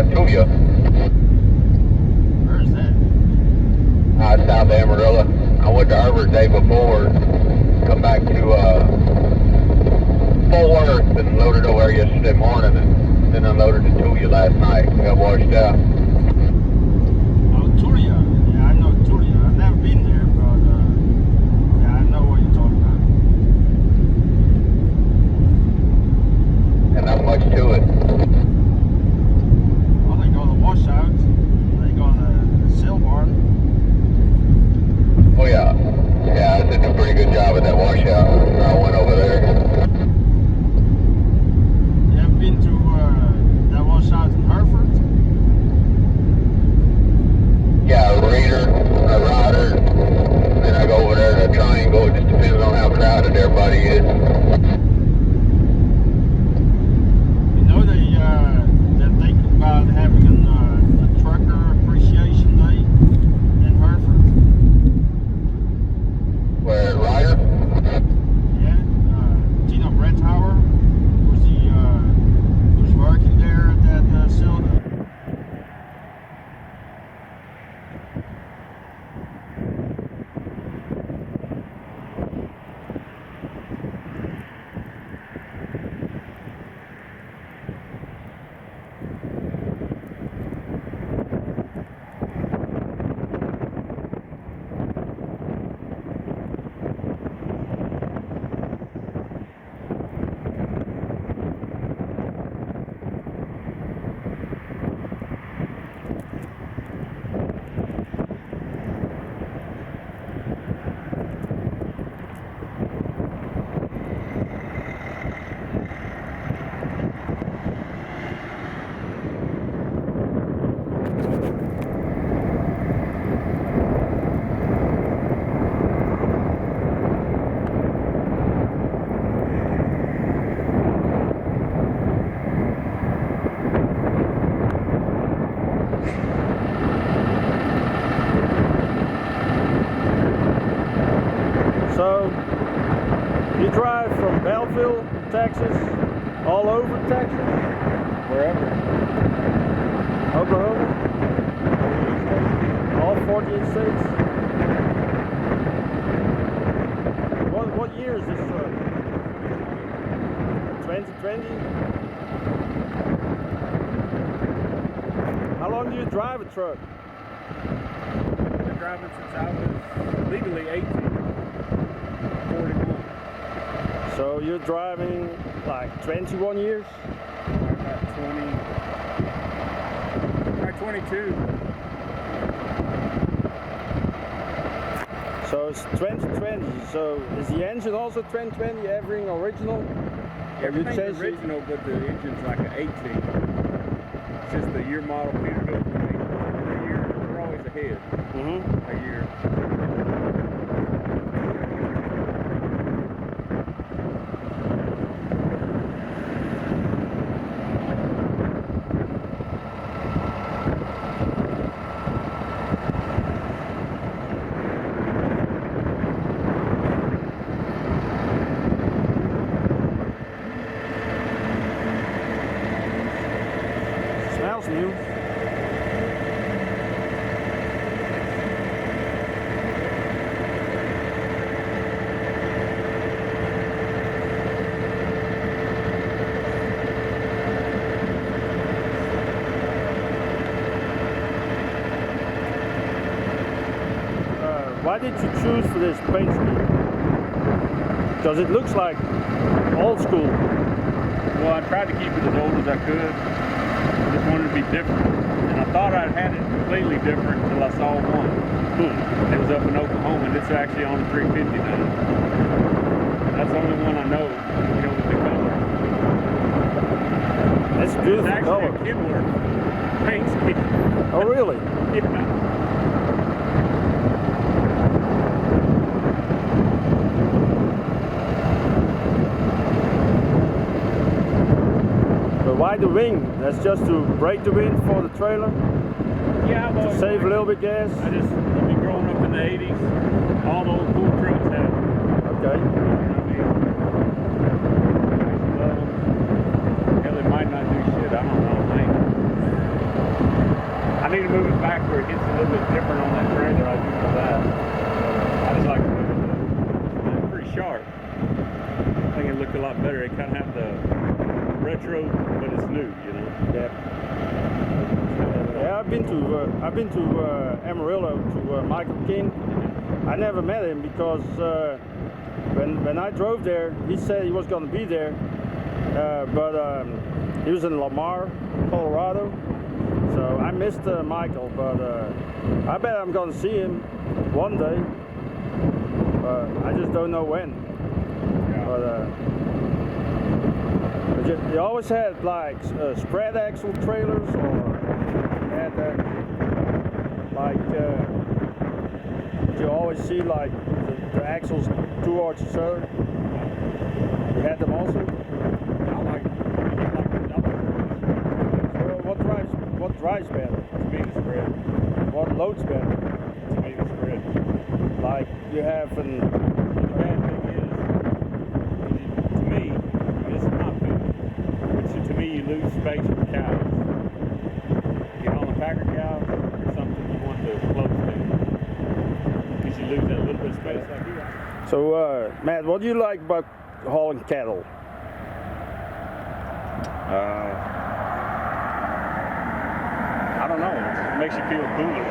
Tuya. Where's that? South Amarillo. I went to Harvard the day before, come back to Fort Worth and loaded over there yesterday morning, and then unloaded to Tuya last night. Got washed out. Oh, Tuya. Yeah, I know Tuya. I've never been there, but yeah, I know what you're talking about. And not much to it. Well, they go to the washouts. They go to the sail barn. Oh yeah. Yeah, I did a pretty good job at that washout. I went over there. You haven't been to that washout in Hereford? Yeah, a reader, a rider, then I go over there to a triangle. It just depends on how crowded everybody is. You know they're thinking about having a trucker appreciation day in Hereford. Where Ryder? Yeah, Gino Brethauer was working there at that facility. So, you drive from Belleville, Texas, all over Texas? Wherever. Oklahoma? All 48 states? What year is this truck? 2020? How long do you drive a truck? I've been driving since I was legally 18. 41. So you're driving like 21 years? About 22. So it's 2020. So is the engine also 2020? Everything original? Everything's original, but the engine's like an 18. It's just the year model figured up. Every year, we're always ahead. A year. Smells new. Why did you choose for this paint scheme? Because it looks like old school. Well, I tried to keep it as old as I could. I just wanted to be different. And I thought I'd had it completely different until I saw one. It was up in Oklahoma, and it's actually on the 350 now. That's the only one I know with the color. It's beautiful. It's actually color. a Kenworth paint scheme. Oh, really? Yeah. But why the wing? That's just to break the wind for the trailer? Yeah, I've To always save a liked little bit gas? I've been growing up in the 80s. All those cool trucks had it. Okay. I mean, hell, it might not do shit. I don't know. back where it hits a little bit different on that trailer. I do know that. I just like it's pretty sharp. I think it looked a lot better. It kind of have the retro, but it's new, you know. Yeah. Yeah, I've been to Amarillo to Michael King. I never met him because when I drove there, he said he was going to be there, but he was in Lamar, Colorado. So I missed Michael, but I bet I'm going to see him one day. I just don't know when. Yeah. But you always had like spread axle trailers, or had like you always see like the axles towards each other. You had them also. What drives better? To me, the spread. What loads better? To me, the spread. Like you have an. The bad thing is, to me, this is my opinion. To me, you lose space for cows. You get on the packer cows or something, you want to close down because you lose that little bit of space like you are. So, Matt, what do you like about hauling cattle? I don't know. It makes you feel cooler.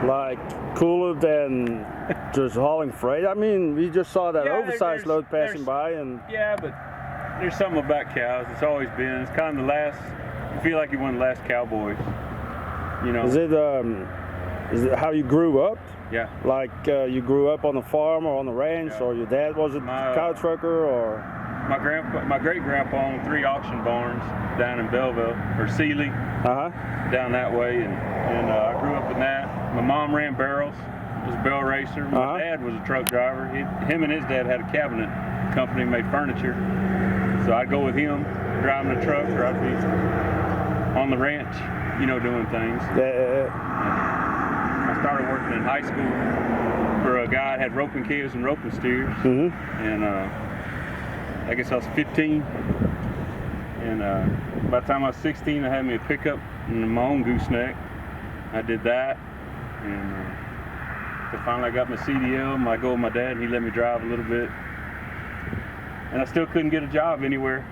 Like cooler than just hauling freight? I mean, we just saw that oversized load passing by, and yeah, but there's something about cows. It's always been. It's kind of the last. You feel like you're one of the last cowboys. You know. Is it how you grew up? Yeah. Like you grew up on a farm or on a ranch, Yeah. or your dad was a cow trucker, or my great grandpa owned 3 auction barns down in Belleville or Sealy, down that way, and I grew up in that. My mom ran barrels, was a barrel racer. My dad was a truck driver. Him and his dad had a cabinet company, made furniture. So I'd go with him driving the truck, or I'd be on the ranch, you know, doing things. I started working in high school for a guy that had roping calves and roping steers, and I guess I was 15, and by the time I was 16, I had me a pickup and my own gooseneck. I did that, and so finally I got my CDL. I go with my dad, and he let me drive a little bit, and I still couldn't get a job anywhere.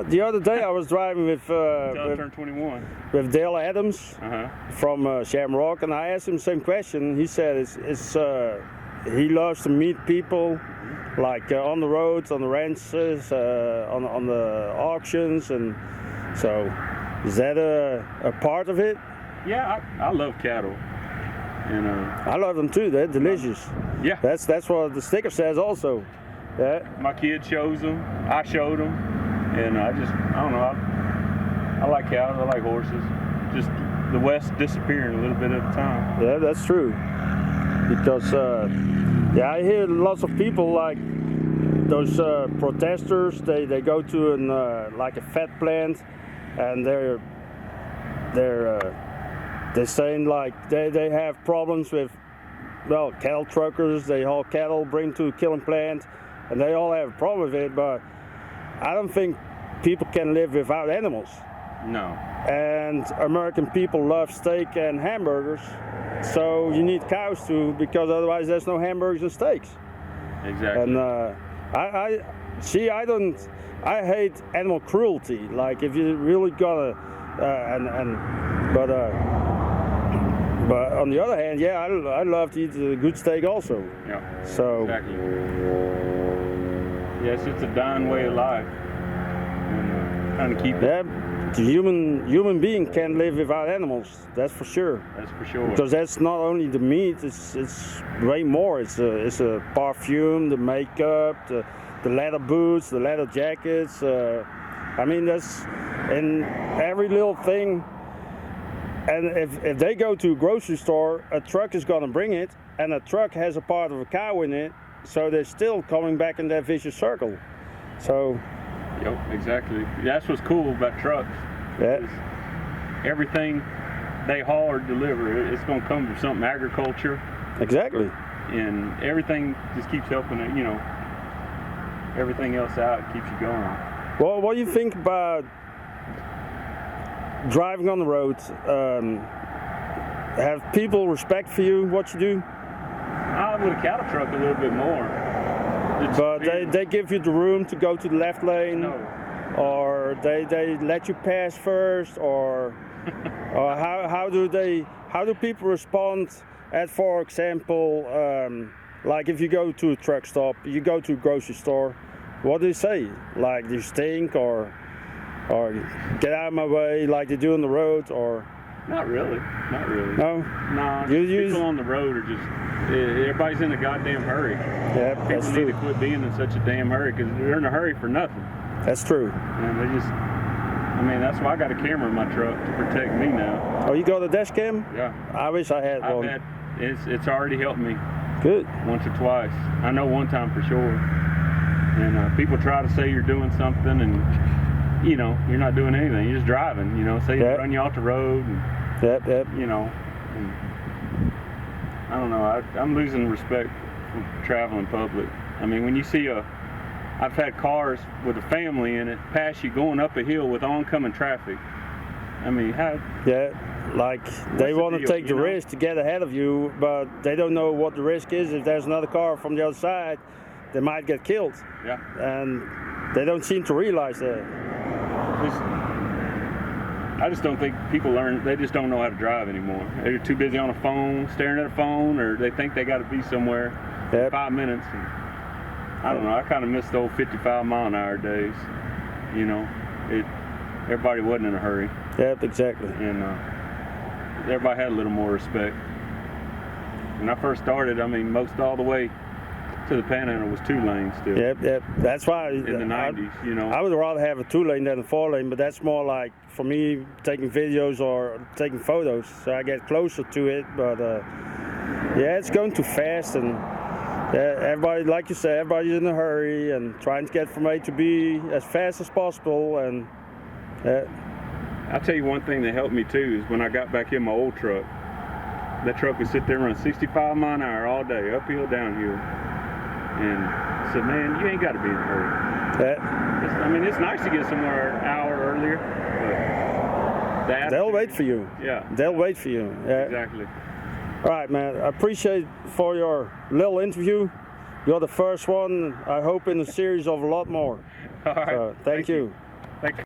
The other day I was driving with Until I turned 21. With Dale Adams from Shamrock, and I asked him the same question. He said he loves to meet people, like on the roads, on the ranches, on the auctions, and so is that a part of it? Yeah, I love cattle, and I love them too. They're delicious. Yeah, that's what the sticker says also. Yeah. My kid shows them. I showed them, and I don't know. I like cows. I like horses. Just the West disappearing a little bit at a time. Yeah, that's true. Because I hear lots of people like those protesters. They go to like a fat plant, and they're saying like they have problems with cattle truckers. They haul cattle, bring to a killing plant, and they all have a problem with it. But I don't think people can live without animals. No. And American people love steak and hamburgers, so you need cows too, because otherwise there's no hamburgers and steaks. Exactly. And I hate animal cruelty. Like if you really gotta, but on the other hand, yeah, I love to eat a good steak also. Yeah. So. Exactly. Yes, it's a dying way of life, and trying to keep it. Yeah, the human being can't live without animals. That's for sure. That's for sure. Because that's not only the meat; it's way more. It's a perfume, the makeup, the leather boots, the leather jackets. I mean, that's in every little thing. And if they go to a grocery store, a truck is going to bring it, and a truck has a part of a cow in it, so they're still coming back in that vicious circle. So. Yep, exactly. That's what's cool about trucks. Yeah. Everything they haul or deliver, it's going to come from something agriculture. Exactly. And everything just keeps helping it, you know, everything else out keeps you going. Well, what do you think about driving on the road? have people respect for you, what you do? With a cattle truck a little bit more. But they give you the room to go to the left lane? No. Or they let you pass first, or how do people respond at, for example, like if you go to a truck stop, you go to a grocery store, what do they say? Like, do you stink, or get out of my way, like they do on the road, or? Not really. No? No, people on the road are just, everybody's in a goddamn hurry. Yeah, that's People need true. to quit being in such a damn hurry because they're in a hurry for nothing. That's true. And they just, I mean, that's why I got a camera in my truck to protect me now. Oh, you got a dash cam? Yeah. I wish I had one. It's already helped me Good. once or twice. I know one time for sure. And people try to say you're doing something and, you know, you're not doing anything. You're just driving, you know. Say you run you off the road and, Yep. you know. And I don't know. I'm losing respect for traveling public. I mean, when you see I've had cars with a family in it pass you going up a hill with oncoming traffic. I mean, how? Yeah, like they want to deal, take the you know? risk to get ahead of you, but they don't know what the risk is. If there's another car from the other side, they might get killed. Yeah. And they don't seem to realize that. I just don't think people learn. They just don't know how to drive anymore. They're too busy on a phone, staring at a phone, or they think they got to be somewhere in 5 minutes. And I don't know. I kind of miss the old 55-mile-an-hour days. You know, everybody wasn't in a hurry, Yep, exactly. and everybody had a little more respect. When I first started, I mean, most all the way to the Panhandle was 2 lanes still. Yep. That's why In the 90s, you know. I would rather have a 2-lane than a 4-lane, but that's more like for me taking videos or taking photos, so I get closer to it. But yeah, it's going too fast, and everybody, like you said, everybody's in a hurry and trying to get from A to B as fast as possible. And I'll tell you one thing that helped me too is when I got back in my old truck. That truck would sit there and run 65 miles an hour all day, uphill, downhill. And I said, man, you ain't got to be in a hurry. I mean, it's nice to get somewhere an hour earlier, but they'll wait for you. Yeah. They'll wait for you. Yeah. Exactly. All right, man. I appreciate for your little interview. You're the first one. I hope in a series of a lot more. All right. So, thank you. Thank you.